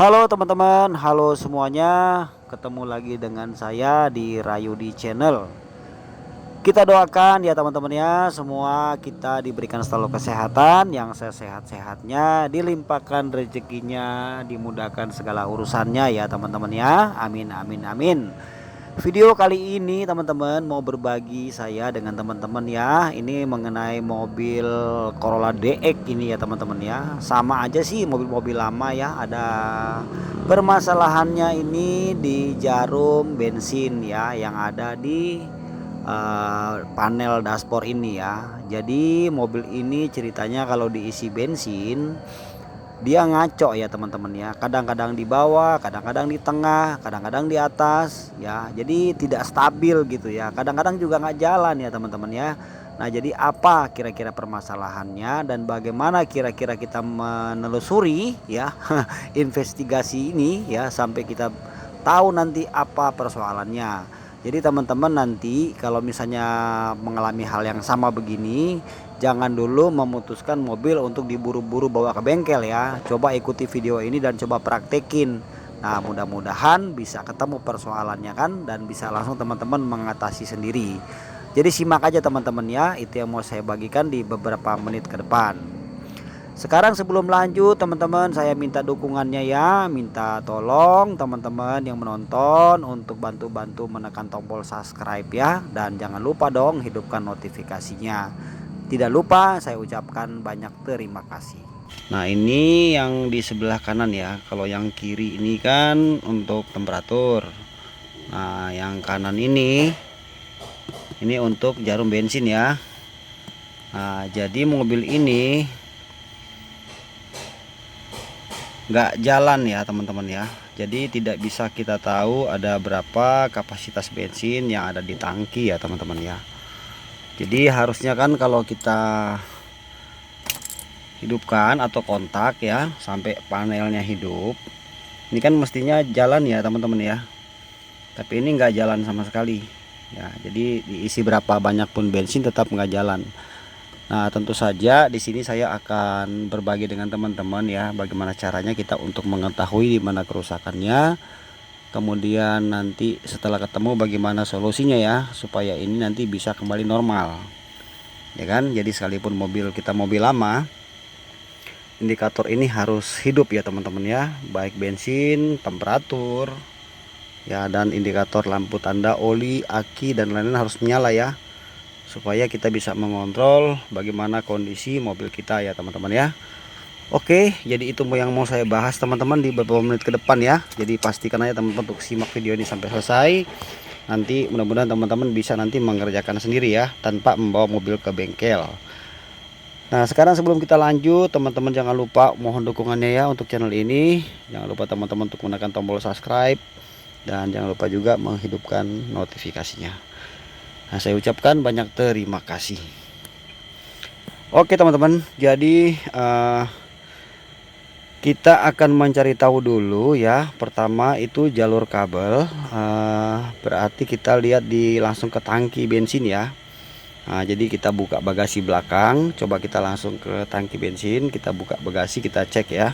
Halo teman-teman, halo semuanya. Ketemu lagi dengan saya di Rayudi Channel. Kita doakan ya teman-teman ya, semua kita diberikan selalu kesehatan, yang sehat-sehatnya, dilimpahkan rezekinya, dimudahkan segala urusannya ya teman-teman ya. Amin amin amin. Video kali ini teman-teman mau berbagi saya dengan teman-teman ya. Ini mengenai mobil Corolla DX ini ya teman-teman ya. Sama aja sih mobil-mobil lama ya. Ada permasalahannya ini di jarum bensin ya yang ada di panel dashboard ini ya. Jadi mobil ini ceritanya kalau diisi bensin dia ngaco ya teman-teman ya, kadang-kadang di bawah, kadang-kadang di tengah, kadang-kadang di atas ya, jadi tidak stabil gitu ya, kadang-kadang juga nggak jalan ya teman-teman ya. Nah jadi apa kira-kira permasalahannya dan bagaimana kira-kira kita menelusuri ya investigasi ini ya sampai kita tahu nanti apa persoalannya. Jadi teman-teman nanti kalau misalnya mengalami hal yang sama begini, jangan dulu memutuskan mobil untuk diburu-buru bawa ke bengkel ya. Coba ikuti video ini dan coba praktekin. Nah mudah-mudahan bisa ketemu persoalannya kan, dan bisa langsung teman-teman mengatasi sendiri. Jadi simak aja teman-teman ya, itu yang mau saya bagikan di beberapa menit ke depan. Sekarang sebelum lanjut teman-teman, saya minta dukungannya ya, minta tolong teman-teman yang menonton untuk bantu-bantu menekan tombol subscribe ya, dan jangan lupa dong hidupkan notifikasinya. Tidak lupa saya ucapkan banyak terima kasih. Nah ini yang di sebelah kanan ya, kalau yang kiri ini kan untuk temperatur. Nah yang kanan ini untuk jarum bensin ya. Nah jadi mobil ini nggak jalan ya teman-teman ya. Jadi tidak bisa kita tahu ada berapa kapasitas bensin yang ada di tangki ya teman-teman ya. Jadi harusnya kan kalau kita hidupkan atau kontak ya sampai panelnya hidup, ini kan mestinya jalan ya teman-teman ya. Tapi ini nggak jalan sama sekali ya. Jadi diisi berapa banyak pun bensin tetap nggak jalan. Nah, tentu saja di sini saya akan berbagi dengan teman-teman ya, bagaimana caranya kita untuk mengetahui di mana kerusakannya. Kemudian nanti setelah ketemu bagaimana solusinya ya, supaya ini nanti bisa kembali normal. Ya kan? Jadi sekalipun mobil kita mobil lama, indikator ini harus hidup ya teman-teman ya, baik bensin, temperatur, ya dan indikator lampu tanda oli, aki dan lain-lain harus menyala ya, supaya kita bisa mengontrol bagaimana kondisi mobil kita ya teman-teman ya. Oke, jadi itu yang mau saya bahas teman-teman di beberapa menit ke depan ya. Jadi pastikan aja teman-teman untuk simak video ini sampai selesai. Nanti mudah-mudahan teman-teman bisa nanti mengerjakan sendiri ya, tanpa membawa mobil ke bengkel. Nah sekarang sebelum kita lanjut teman-teman, jangan lupa mohon dukungannya ya untuk channel ini. Jangan lupa teman-teman untuk menekan tombol subscribe, dan jangan lupa juga menghidupkan notifikasinya. Nah saya ucapkan banyak terima kasih. Oke teman-teman, jadi kita akan mencari tahu dulu ya. Pertama itu jalur kabel, berarti kita lihat di langsung ke tangki bensin ya. Nah, jadi kita buka bagasi belakang, coba kita langsung ke tangki bensin, kita buka bagasi, kita cek ya.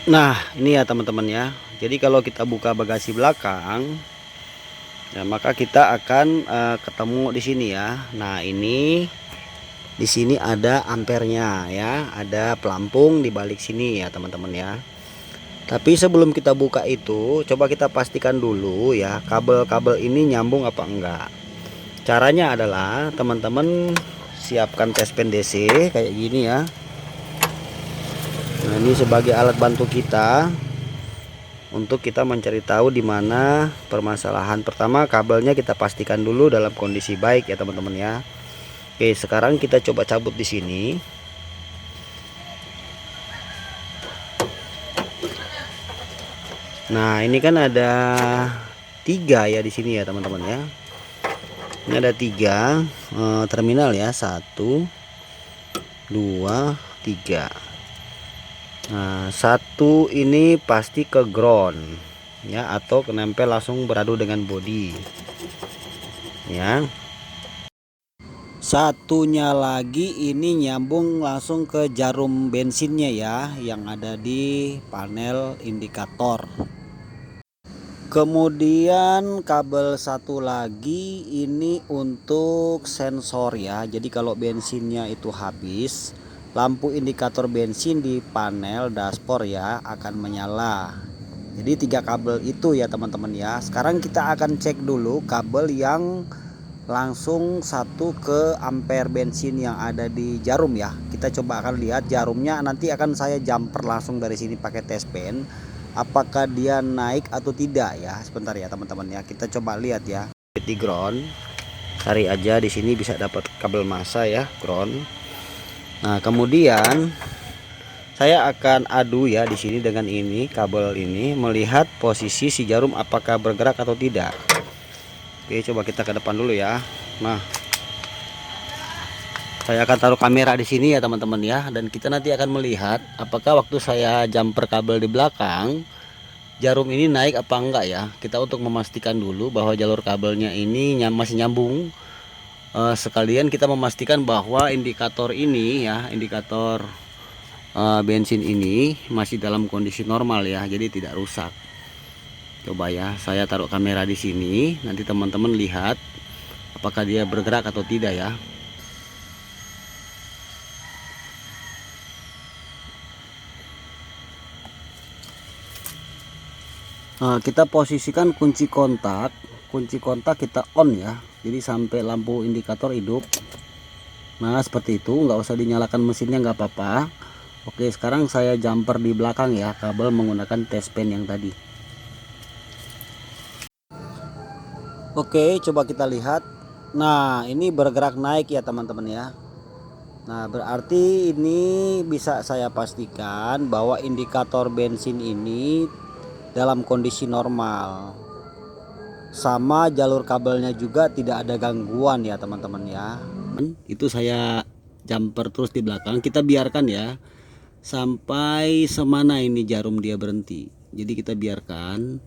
Nah ini ya teman-teman ya, jadi kalau kita buka bagasi belakang ya, maka kita akan ketemu di sini ya. Nah ini di sini ada ampernya ya, ada pelampung di balik sini ya teman-teman ya. Tapi sebelum kita buka itu, coba kita pastikan dulu ya, kabel-kabel ini nyambung apa enggak. Caranya adalah teman-teman siapkan tespen DC kayak gini ya. Nah, ini sebagai alat bantu kita untuk kita mencari tahu di mana permasalahan. Pertama, kabelnya kita pastikan dulu dalam kondisi baik ya teman-teman ya. Oke, sekarang kita coba cabut di sini. Nah, ini kan ada 3 ya di sini ya teman-teman ya. Ini ada 3 terminal ya, 1 2 3. Nah, 1 ini pasti ke ground ya, atau kenempel langsung beradu dengan bodi ya. Satunya lagi ini nyambung langsung ke jarum bensinnya ya, yang ada di panel indikator. Kemudian kabel satu lagi ini untuk sensor ya. Jadi kalau bensinnya itu habis, lampu indikator bensin di panel dashboard ya akan menyala. Jadi 3 kabel itu ya teman-teman ya. Sekarang kita akan cek dulu kabel yang langsung satu ke ampere bensin yang ada di jarum ya. Kita coba akan lihat jarumnya, nanti akan saya jumper langsung dari sini pakai test pen, apakah dia naik atau tidak ya. Sebentar ya teman-teman ya, kita coba lihat ya. Di ground, cari aja di sini bisa dapat kabel massa ya, ground. Nah kemudian saya akan adu ya di sini dengan ini kabel ini, melihat posisi si jarum apakah bergerak atau tidak. Oke, coba kita ke depan dulu ya. Nah, saya akan taruh kamera di sini ya teman-teman ya, dan kita nanti akan melihat apakah waktu saya jumper kabel di belakang jarum ini naik apa enggak ya. Kita untuk memastikan dulu bahwa jalur kabelnya ini masih nyambung. Sekalian kita memastikan bahwa indikator ini ya, indikator bensin ini masih dalam kondisi normal ya, jadi tidak rusak. Coba ya, saya taruh kamera di sini, nanti teman-teman lihat apakah dia bergerak atau tidak ya. Kita posisikan kunci kontak kita on ya, jadi sampai lampu indikator hidup. Nah seperti itu, nggak usah dinyalakan mesinnya, nggak apa-apa. Oke, sekarang saya jumper di belakang ya, kabel menggunakan test pen yang tadi. Oke, coba kita lihat. Nah ini bergerak naik ya teman-teman ya. Nah berarti ini bisa saya pastikan bahwa indikator bensin ini dalam kondisi normal, sama jalur kabelnya juga tidak ada gangguan ya teman-teman ya. Itu saya jumper terus di belakang, kita biarkan ya sampai semana ini jarum dia berhenti. Jadi kita biarkan,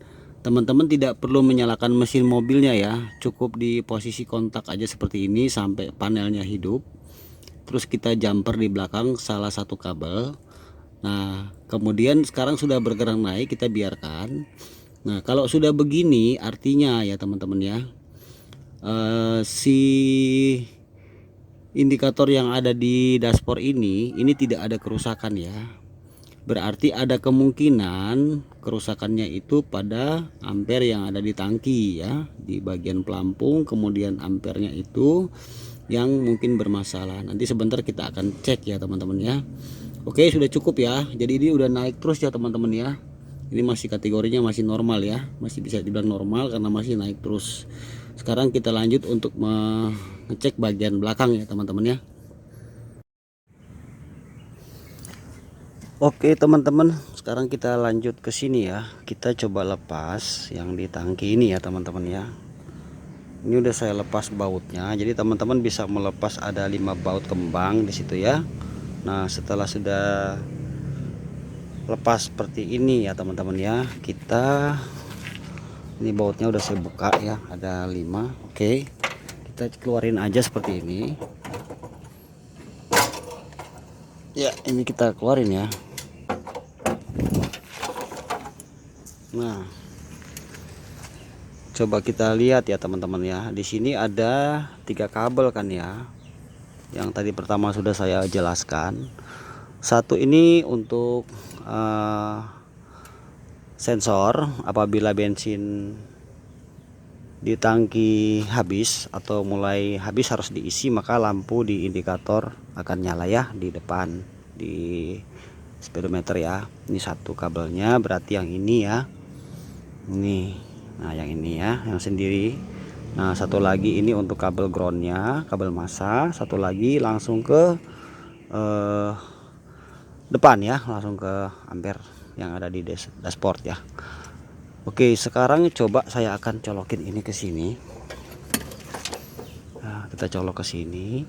teman-teman tidak perlu menyalakan mesin mobilnya ya, cukup di posisi kontak aja seperti ini sampai panelnya hidup. Terus kita jumper di belakang salah satu kabel. Nah kemudian sekarang sudah bergerak naik, kita biarkan. Nah kalau sudah begini artinya ya teman-teman ya, si indikator yang ada di dashboard ini tidak ada kerusakan ya. Berarti ada kemungkinan kerusakannya itu pada ampere yang ada di tangki ya, di bagian pelampung, kemudian ampernya itu yang mungkin bermasalah. Nanti sebentar kita akan cek ya teman-teman ya. Oke, sudah cukup ya. Jadi ini udah naik terus ya teman-teman ya. Ini masih kategorinya masih normal ya, masih bisa dibilang normal karena masih naik terus. Sekarang kita lanjut untuk mengecek bagian belakang ya teman-teman ya. Oke teman-teman, sekarang kita lanjut ke sini ya. Kita coba lepas yang di tangki ini ya teman-teman ya. Ini udah saya lepas bautnya. Jadi teman-teman bisa melepas, ada 5 baut kembang di situ ya. Nah, setelah sudah lepas seperti ini ya teman-teman ya, kita ini bautnya udah saya buka ya, ada 5. Oke. Kita keluarin aja seperti ini. Ya, ini kita keluarin ya. Nah, coba kita lihat ya teman-teman ya. Di sini ada 3 kabel kan ya. Yang tadi pertama sudah saya jelaskan. Satu ini untuk sensor, apabila bensin di tangki habis atau mulai habis harus diisi, maka lampu di indikator akan nyala ya di depan di speedometer ya. Ini satu kabelnya, berarti yang ini ya. Ini, nah yang ini ya, yang sendiri. Nah satu lagi ini untuk kabel groundnya, kabel massa. Satu lagi langsung ke depan ya, langsung ke ampere yang ada di dashboard ya. Oke, sekarang coba saya akan colokin ini ke sini. Nah, kita colok ke sini.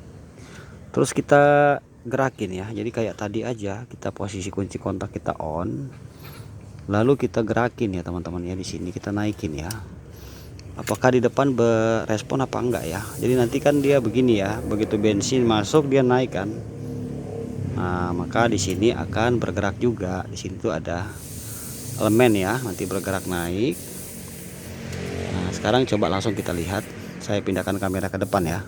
Terus kita gerakin ya. Jadi kayak tadi aja, kita posisi kunci kontak kita on. Lalu kita gerakin ya teman-teman ya, di sini kita naikin ya. apakah di depan berespon apa enggak ya. Jadi nanti kan dia begini ya, begitu bensin masuk dia naik kan. Nah, maka di sini akan bergerak juga. Di sini tuh ada elemen ya, nanti bergerak naik. Nah, sekarang coba langsung kita lihat. Saya pindahkan kamera ke depan ya.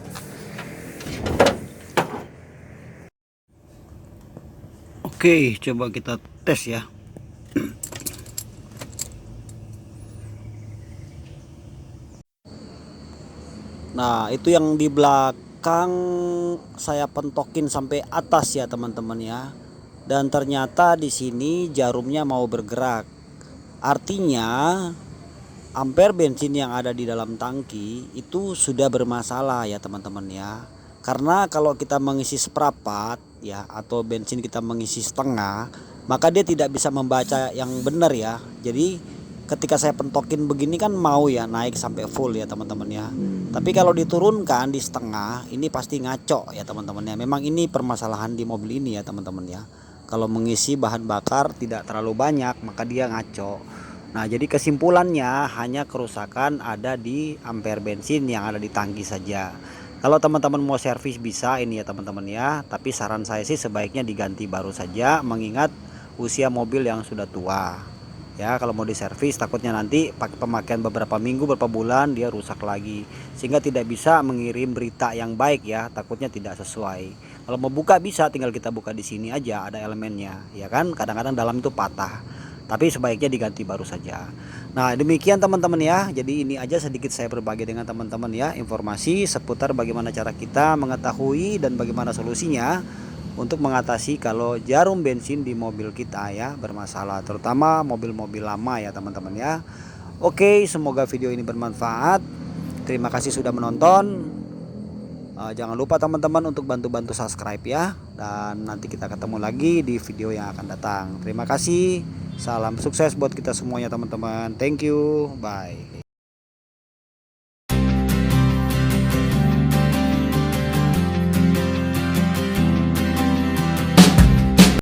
Oke, coba kita tes ya. Nah, itu yang di belakang saya pentokin sampai atas ya teman-teman ya. Dan ternyata di sini jarumnya mau bergerak. Artinya ampere bensin yang ada di dalam tangki itu sudah bermasalah ya teman-teman ya. Karena kalau kita mengisi seperempat ya, atau bensin kita mengisi setengah, maka dia tidak bisa membaca yang benar ya. Jadi ketika saya pentokin begini kan mau ya naik sampai full ya teman-teman ya. Tapi kalau diturunkan di setengah ini pasti ngaco ya teman-teman ya. Memang ini permasalahan di mobil ini ya teman-teman ya. Kalau mengisi bahan bakar tidak terlalu banyak maka dia ngaco. Nah, jadi kesimpulannya hanya kerusakan ada di ampere bensin yang ada di tangki saja. Kalau teman-teman mau servis bisa ini ya teman-teman ya. Tapi saran saya sih sebaiknya diganti baru saja, mengingat usia mobil yang sudah tua. Ya, kalau mau diservis takutnya nanti pakai pemakaian beberapa minggu, beberapa bulan dia rusak lagi. Sehingga tidak bisa mengirim berita yang baik ya, takutnya tidak sesuai. Kalau mau buka bisa, tinggal kita buka di sini aja ada elemennya, ya kan? Kadang-kadang dalam itu patah. Tapi sebaiknya diganti baru saja. Nah, demikian teman-teman ya. Jadi ini aja sedikit saya berbagi dengan teman-teman ya, informasi seputar bagaimana cara kita mengetahui dan bagaimana solusinya untuk mengatasi kalau jarum bensin di mobil kita ya bermasalah, terutama mobil-mobil lama ya teman-teman ya. Oke, semoga video ini bermanfaat. Terima kasih sudah menonton. Jangan lupa teman-teman untuk bantu-bantu subscribe ya. Dan nanti kita ketemu lagi di video yang akan datang. Terima kasih. Salam sukses buat kita semuanya teman-teman. Thank you. Bye.